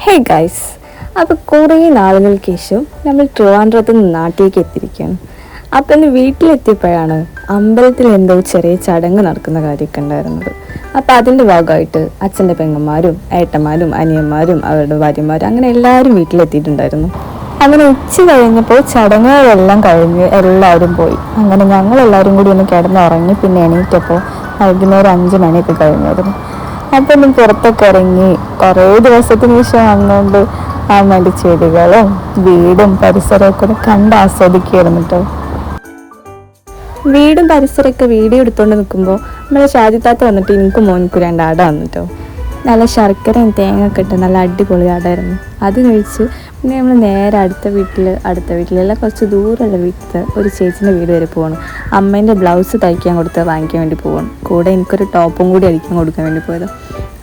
Hey guys, അപ്പോൾ കുറേ നാളുകൾക്ക് ശേഷം നമ്മൾ ട്രിവാൻഡ്രത്ത് നിന്ന് നാട്ടിലേക്ക് എത്തിയിരിക്കുകയാണ്. അപ്പം എൻ്റെ വീട്ടിലെത്തിയപ്പോഴാണ് അമ്പലത്തിൽ എന്തോ ചെറിയ ചടങ്ങ് നടക്കുന്ന കാര്യമൊക്കെ ഉണ്ടായിരുന്നത്. അപ്പോൾ അതിൻ്റെ ഭാഗമായിട്ട് അച്ഛൻ്റെ പെങ്ങന്മാരും ഏട്ടന്മാരും അനിയന്മാരും അവരുടെ ഭാര്യമാരും അങ്ങനെ എല്ലാവരും വീട്ടിലെത്തിയിട്ടുണ്ടായിരുന്നു. അങ്ങനെ ഉച്ച കഴിഞ്ഞപ്പോൾ ചടങ്ങുകളെല്ലാം കഴിഞ്ഞ് എല്ലാവരും പോയി. അങ്ങനെ ഞങ്ങളെല്ലാവരും കൂടി ഒന്ന് കിടന്നുറങ്ങി. പിന്നെ എണീറ്റപ്പോൾ വൈകുന്നേരം 5 മണിയൊക്കെ കഴിഞ്ഞായിരുന്നു. അപ്പം ഒന്ന് പുറത്തൊക്കെ ഇറങ്ങി കുറേ ദിവസത്തിന് ശേഷം വന്നുകൊണ്ട് ആ മടിച്ചെടികളും വീടും പരിസരമൊക്കെ ഒന്ന് കണ്ട് ആസ്വദിക്കുകയായിരുന്നു കേട്ടോ. വീടും പരിസരമൊക്കെ വീഡിയോ എടുത്തുകൊണ്ട് നിൽക്കുമ്പോൾ നമ്മളെ ഷാജിത്താത്ത വന്നിട്ട് എനിക്കും മോനിക്കും 2 അട വന്നിട്ടോ. നല്ല ശർക്കരയും തേങ്ങയൊക്കെ ഇട്ട് നല്ല അടിപൊളി അടയായിരുന്നു. അത് കഴിച്ച് പിന്നെ നമ്മൾ നേരെ അടുത്ത വീട്ടിലെല്ലാം കുറച്ച് ദൂരമുള്ള വീട്ടിൽ ഒരു ചേച്ചിൻ്റെ വീട് വരെ പോകണം. അമ്മേൻ്റെ ബ്ലൗസ് തയ്ക്കാൻ കൊടുത്ത് വാങ്ങിക്കാൻ വേണ്ടി പോകണം. കൂടെ എനിക്കൊരു ടോപ്പും കൂടി അടിക്കാൻ കൊടുക്കാൻ വേണ്ടി പോയത്.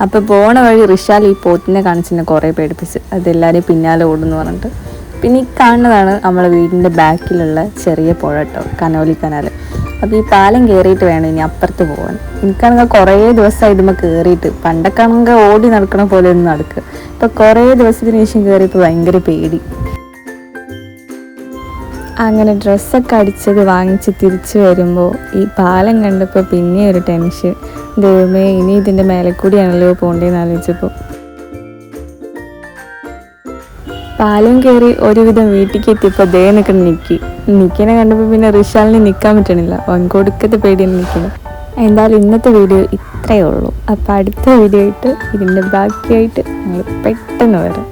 അപ്പോൾ പോണ വഴി റിഷാൽ ഈ പോത്തിനെ കാണിച്ചിനെ കുറേ പേടിപ്പിച്ച് അതെല്ലാവരെയും പിന്നാലെ ഓടുന്നു പറഞ്ഞിട്ട്. പിന്നെ ഈ കാണുന്നതാണ് നമ്മളെ വീടിൻ്റെ ബാക്കിലുള്ള ചെറിയ പുഴ കേട്ടോ, കനോലി കനാൽ. അപ്പോൾ ഈ പാലം കയറിയിട്ട് വേണം ഇനി അപ്പുറത്ത് പോകാൻ. എനിക്കാണെങ്കിൽ കുറേ ദിവസമായി ഇതുമ്പോൾ കയറിയിട്ട്, പണ്ടൊക്കെയാണെങ്കിൽ ഓടി നടക്കണ പോലെ ഒന്നും നടക്കുക. ഇപ്പോൾ കുറേ ദിവസത്തിന് ശേഷം കയറിയപ്പോൾ ഭയങ്കര പേടി. അങ്ങനെ ഡ്രസ്സൊക്കെ അടിച്ചത് വാങ്ങിച്ച് തിരിച്ചു വരുമ്പോൾ ഈ പാലം കണ്ടപ്പോൾ പിന്നെ ഒരു ടെൻഷൻ. ദൈവമേ, ഇനി ഇതിൻ്റെ മേലെ കൂടിയാണല്ലോ പോകേണ്ടതെന്ന് ആലോചിച്ചപ്പോൾ. പാലം കയറി ഒരുവിധം വീട്ടിലേക്ക് എത്തിയപ്പോൾ ദേ നിൽക്കണം നിക്കിനെ കണ്ടപ്പോൾ പിന്നെ റിഷാലിന് നിൽക്കാൻ പറ്റണില്ല. കൊടുക്കത്തെ പേടിയാണ് നിൽക്കുന്നത്. എന്തായാലും ഇന്നത്തെ വീഡിയോ ഇത്രയേ ഉള്ളൂ. അപ്പോൾ അടുത്ത വീഡിയോ ആയിട്ട് ഇതിൻ്റെ ബാക്കിയായിട്ട് ഞങ്ങൾ പെട്ടെന്ന് വരാം.